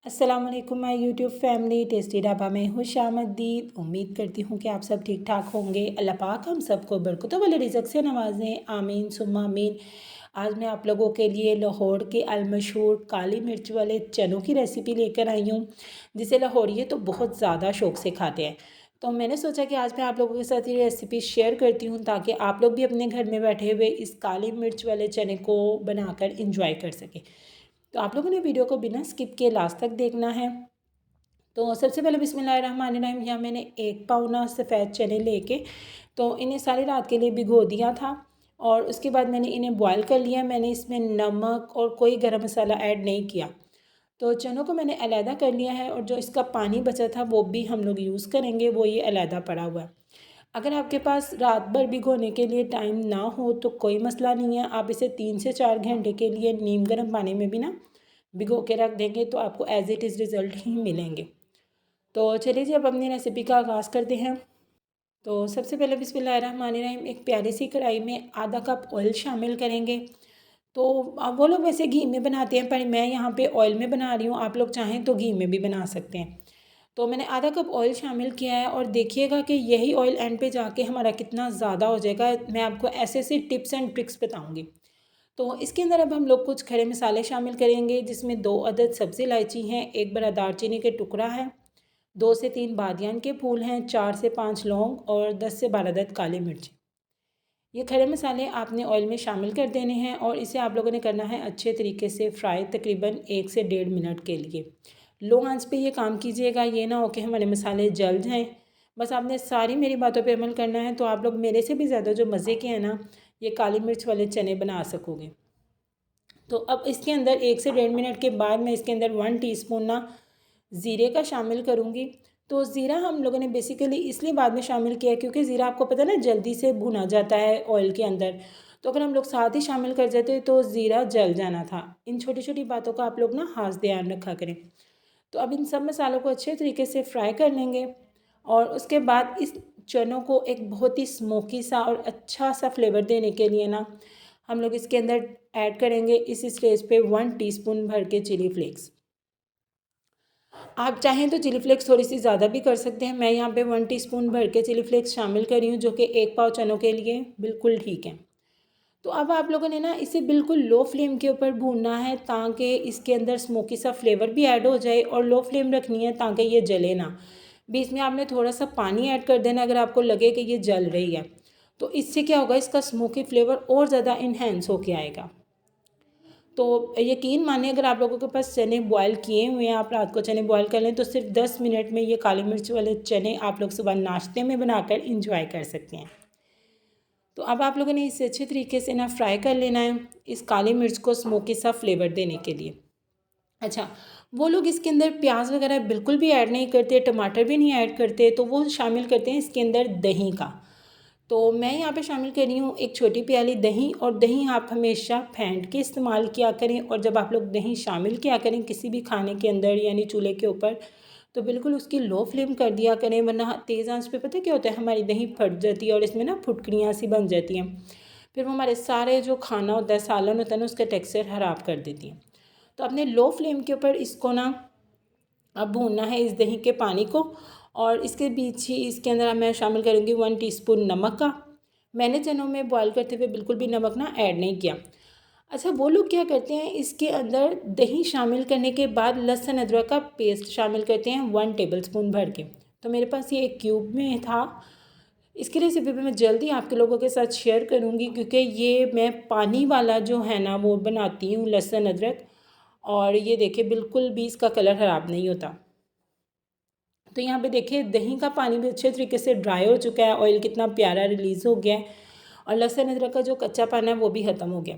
अस्सलाम वालेकुम my YouTube family. Tasty dhaba में खुशामदीद। उम्मीद करती हूँ कि आप सब ठीक ठाक होंगे। अल्लाह पाक हम सबको बरकतों वाले रिज़्क़ से नवाजें, आमीन सुम्मा आमीन। आज मैं आप लोगों के लिए लाहौर के अलमशहूर काली मिर्च वाले चनों की रेसिपी लेकर आई हूँ, जिसे लाहौरिये तो बहुत ज़्यादा शौक़ से खाते हैं। तो मैंने सोचा कि आज मैं आप लोगों के साथ ये रेसिपी शेयर करती हूँ ताकि आप लोग भी अपने घर में बैठे हुए इस काली मिर्च वाले चने को बनाकर इंजॉय कर सकें। तो आप लोगों ने वीडियो को बिना स्किप किए लास्ट तक देखना है। तो सबसे पहले बिस्मिल्लाहिर्रहमानिर्रहीम, यहाँ मैंने 1 पाव ना सफ़ेद चने लेके तो इन्हें सारी रात के लिए भिगो दिया था और उसके बाद मैंने इन्हें बॉयल कर लिया। मैंने इसमें नमक और कोई गरम मसाला ऐड नहीं किया। तो चनों को मैंने अलहदा कर लिया है और जो इसका पानी बचा था वो भी हम लोग यूज़ करेंगे, वो ये अलहदा पड़ा हुआ है। अगर आपके पास रात भर भिगोने के लिए टाइम ना हो तो कोई मसला नहीं है, आप इसे 3 से 4 घंटे के लिए नीम गर्म पानी में भी ना भिगो के रख देंगे तो आपको एज़ इट इज़ रिज़ल्ट ही मिलेंगे। तो चलिए जी, अब अपनी रेसिपी का आगाज़ करते हैं। तो सबसे पहले बिस्मिल्लाहिर्रहमानिर्रहीम, एक प्यारी सी कढ़ाई में आधा कप ऑयल शामिल करेंगे। तो वो लोग वैसे घी में बनाते हैं पर मैं यहाँ पे ऑयल में बना रही हूँ, आप लोग चाहें तो घी में भी बना सकते हैं। तो मैंने आधा कप ऑयल शामिल किया है और देखिएगा कि यही ऑयल एंड पे जाके हमारा कितना ज़्यादा हो जाएगा। मैं आपको ऐसे ऐसे टिप्स एंड ट्रिक्स बताऊँगी। तो इसके अंदर अब हम लोग कुछ खड़े मसाले शामिल करेंगे, जिसमें 2 अदद सब्ज़ी इलायची हैं, 1 बड़ा दालचीनी के टुकड़ा है, 2 से 3 बादियान के फूल हैं, 4 से 5 लौंग और 10 से 12 अदद काली मिर्च। ये खड़े मसाले आपने ऑयल में शामिल कर देने हैं और इसे आप लोगों ने करना है अच्छे तरीके से फ्राई, तकरीबन 1 से 1.5 मिनट के लिए। लो आंच पे ये काम कीजिएगा, ये ना हो कि हमारे मसाले जल जाएं। बस आपने सारी मेरी बातों पे अमल करना है तो आप लोग मेरे से भी ज़्यादा जो मज़े के हैं ना, ये काली मिर्च वाले चने बना सकोगे। तो अब इसके अंदर 1 से 1.5 मिनट के बाद मैं इसके अंदर 1 टीस्पून ना ज़ीरे का शामिल करूँगी। तो ज़ीरा हम लोगों ने बेसिकली इसलिए बाद में शामिल किया है क्योंकि ज़ीरा आपको पता है ना जल्दी से भुना जाता है ऑयल के अंदर। तो अगर हम लोग साथ ही शामिल कर देते तो ज़ीरा जल जाना था। इन छोटी छोटी बातों का आप लोग ना ख़ास ध्यान रखा करें। तो अब इन सब मसालों को अच्छे तरीके से फ्राई कर लेंगे और उसके बाद इस चनों को एक बहुत ही स्मोकी सा और अच्छा सा फ्लेवर देने के लिए ना हम लोग इसके अंदर ऐड करेंगे इस स्टेज पे 1 टीस्पून भर के चिली फ्लेक्स। आप चाहें तो चिली फ्लेक्स थोड़ी सी ज़्यादा भी कर सकते हैं। मैं यहाँ पे 1 टीस्पून भर के चिली फ्लेक्स शामिल कर रही हूँ, जो कि 1 पाव चनों के लिए बिल्कुल ठीक है। तो अब आप लोगों ने ना इसे बिल्कुल लो फ्लेम के ऊपर भूनना है ताकि इसके अंदर स्मोकी सा फ्लेवर भी ऐड हो जाए, और लो फ्लेम रखनी है ताकि ये जले ना। बीच में आपने थोड़ा सा पानी ऐड कर देना अगर आपको लगे कि ये जल रही है। तो इससे क्या होगा, इसका स्मोकी फ्लेवर और ज़्यादा इन्हेंस होके आएगा। तो यकीन मानिए, अगर आप लोगों के पास चने बॉयल किए हुए हैं, आप रात को चने बॉयल कर लें तो सिर्फ 10 मिनट में ये काली मिर्च वाले चने आप लोग सुबह नाश्ते में बनाकर इंजॉय कर सकते हैं। तो अब आप लोगों ने इसे अच्छे तरीके से ना फ्राई कर लेना है, इस काली मिर्च को स्मोकी सा फ्लेवर देने के लिए। अच्छा, वो लोग इसके अंदर प्याज वगैरह बिल्कुल भी ऐड नहीं करते, टमाटर भी नहीं ऐड करते, तो वो शामिल करते हैं इसके अंदर दही का। तो मैं यहाँ पे शामिल कर रही हूँ 1 छोटी प्याली दही, और दही आप हमेशा फेंट के इस्तेमाल किया करें। और जब आप लोग दही शामिल किया करें किसी भी खाने के अंदर यानी चूल्हे के ऊपर, तो बिल्कुल उसकी लो फ्लेम कर दिया करें, वरना तेज़ आंच पे पता है क्या होता है, हमारी दही फट जाती है और इसमें ना फुटकड़ियाँ सी बन जाती हैं। फिर वो हमारे सारे जो खाना होता है, सालन होता है ना, उसका टेक्सचर ख़राब कर देती हैं। तो अपने लो फ्लेम के ऊपर इसको ना अब भूनना है, इस दही के पानी को। और इसके बीच ही इसके अंदर मैं शामिल करूँगी 1 टीस्पून नमक का। मैंने चनों में बॉयल करते हुए बिल्कुल भी नमक ना ऐड नहीं किया। अच्छा, वो लोग क्या करते हैं, इसके अंदर दही शामिल करने के बाद लहसुन अदरक का पेस्ट शामिल करते हैं 1 टेबलस्पून भर के। तो मेरे पास ये एक क्यूब में था। इसकी रेसिपी भी मैं जल्दी आपके लोगों के साथ शेयर करूँगी, क्योंकि ये मैं पानी वाला जो है ना वो बनाती हूँ लहसुन अदरक। और ये देखिए बिल्कुल भी इसका कलर ख़राब नहीं होता। तो यहाँ पे देखिए दही का पानी भी अच्छे तरीके से ड्राई हो चुका है, ऑयल कितना प्यारा रिलीज़ हो गया है, और लहसुन अदरक का जो कच्चापन है वो भी ख़त्म हो गया।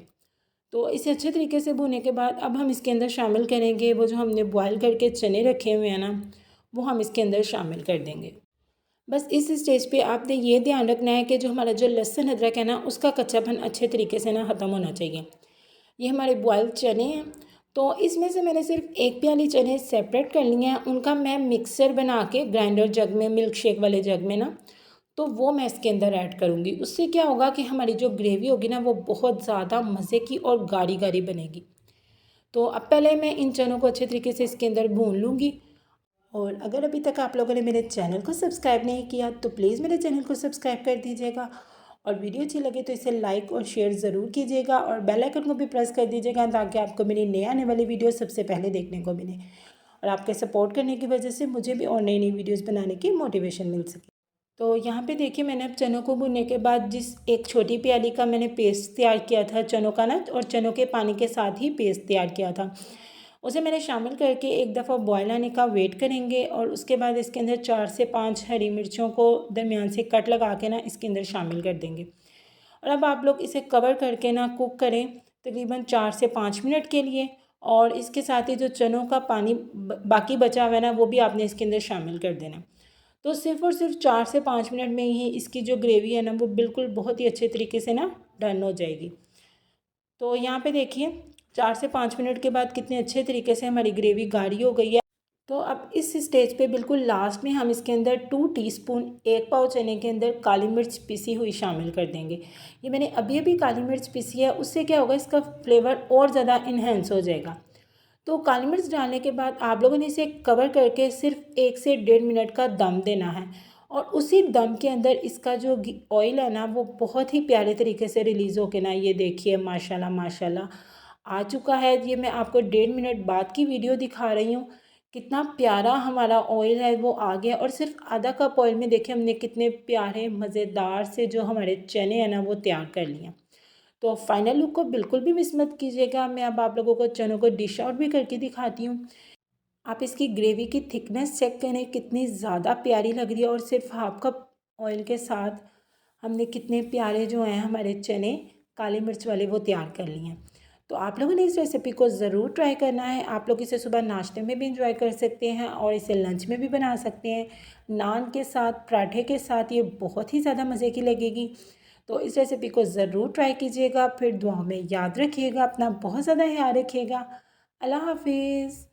तो इसे अच्छे तरीके से भूनने के बाद अब हम इसके अंदर शामिल करेंगे वो जो हमने बॉयल करके चने रखे हुए हैं ना, वो हम इसके अंदर शामिल कर देंगे। बस इस स्टेज पे आपने ये ध्यान रखना है कि जो हमारा जो लहसुन अदरक है ना, उसका कच्चापन अच्छे तरीके से ना ख़त्म होना चाहिए। ये हमारे बॉयल चने हैं। तो इसमें से मैंने सिर्फ 1 प्याली चने सेपरेट कर लिए हैं, उनका मैं मिक्सर बना के ग्राइंडर जग में, मिल्क शेक वाले जग में ना, तो वो मैं इसके अंदर ऐड करूँगी। उससे क्या होगा कि हमारी जो ग्रेवी होगी ना वो बहुत ज़्यादा मज़े की और गाढ़ी गाढ़ी बनेगी। तो अब पहले मैं इन चनों को अच्छे तरीके से इसके अंदर भून लूँगी। और अगर अभी तक आप लोगों ने मेरे चैनल को सब्सक्राइब नहीं किया तो प्लीज़ मेरे चैनल को सब्सक्राइब कर दीजिएगा, और वीडियो अच्छी लगे तो इसे लाइक और शेयर ज़रूर कीजिएगा, और बेल आइकन को भी प्रेस कर दीजिएगा ताकि आपको मेरी नई आने वाली वीडियो सबसे पहले देखने को मिले। और आपके सपोर्ट करने की वजह से मुझे भी और नई नई वीडियोज़ बनाने की मोटिवेशन मिल सके। तो यहाँ पे देखिए, मैंने अब चनों को भूनने के बाद जिस एक छोटी प्याली का मैंने पेस्ट तैयार किया था चनों का ना, और चनों के पानी के साथ ही पेस्ट तैयार किया था, उसे मैंने शामिल करके एक दफ़ा बॉयल आने का वेट करेंगे। और उसके बाद इसके अंदर 4 से 5 हरी मिर्चों को दरमियान से कट लगा के ना इसके अंदर शामिल कर देंगे। और अब आप लोग इसे कवर करके ना कुक करें तकरीबन 4 से 5 मिनट के लिए। और इसके साथ ही जो चनों का पानी बाकी बचा हुआ है ना, वो भी आपने इसके अंदर शामिल कर देना। तो सिर्फ़ और सिर्फ 4 से 5 मिनट में ही इसकी जो ग्रेवी है ना, वो बिल्कुल बहुत ही अच्छे तरीके से ना डन हो जाएगी। तो यहाँ पे देखिए, 4 से 5 मिनट के बाद कितने अच्छे तरीके से हमारी ग्रेवी गाढ़ी हो गई है। तो अब इस स्टेज पे बिल्कुल लास्ट में हम इसके अंदर 2 टीस्पून, 1 पाव चने के अंदर काली मिर्च पिसी हुई शामिल कर देंगे। ये मैंने अभी अभी काली मिर्च पिसी है, उससे क्या होगा, इसका फ्लेवर और ज़्यादा इन्हेंस हो जाएगा। तो काली मिर्च डालने के बाद आप लोगों ने इसे कवर करके सिर्फ 1 से 1.5 मिनट का दम देना है। और उसी दम के अंदर इसका जो ऑयल है ना, वो बहुत ही प्यारे तरीके से रिलीज़ होके ना, ये देखिए माशाल्लाह माशाल्लाह आ चुका है। ये मैं आपको 1.5 मिनट बाद की वीडियो दिखा रही हूँ। कितना प्यारा हमारा ऑयल है वो आ गया, और सिर्फ आधा कप ऑयल में देखिए हमने कितने प्यारे मज़ेदार से जो हमारे चने हैं ना, वो तैयार कर लिए। तो फाइनल लुक को बिल्कुल भी मिस मत कीजिएगा। मैं अब आप लोगों को चनों को डिश आउट भी करके दिखाती हूँ। आप इसकी ग्रेवी की थिकनेस चेक करें, कितनी ज़्यादा प्यारी लग रही है। और सिर्फ हाफ कप ऑयल के साथ हमने कितने प्यारे जो हैं हमारे चने काली मिर्च वाले वो तैयार कर लिए हैं। तो आप लोगों ने इस रेसिपी को ज़रूर ट्राई करना है। आप लोग इसे सुबह नाश्ते में भी इंजॉय कर सकते हैं, और इसे लंच में भी बना सकते हैं, नान के साथ, पराठे के साथ। ये बहुत ही ज़्यादा मज़े की लगेगी। तो इस रेसिपी को ज़रूर ट्राई कीजिएगा। फिर दुआ में याद रखिएगा, अपना बहुत ज़्यादा ख्याल रखिएगा। अल्लाह हाफिज़।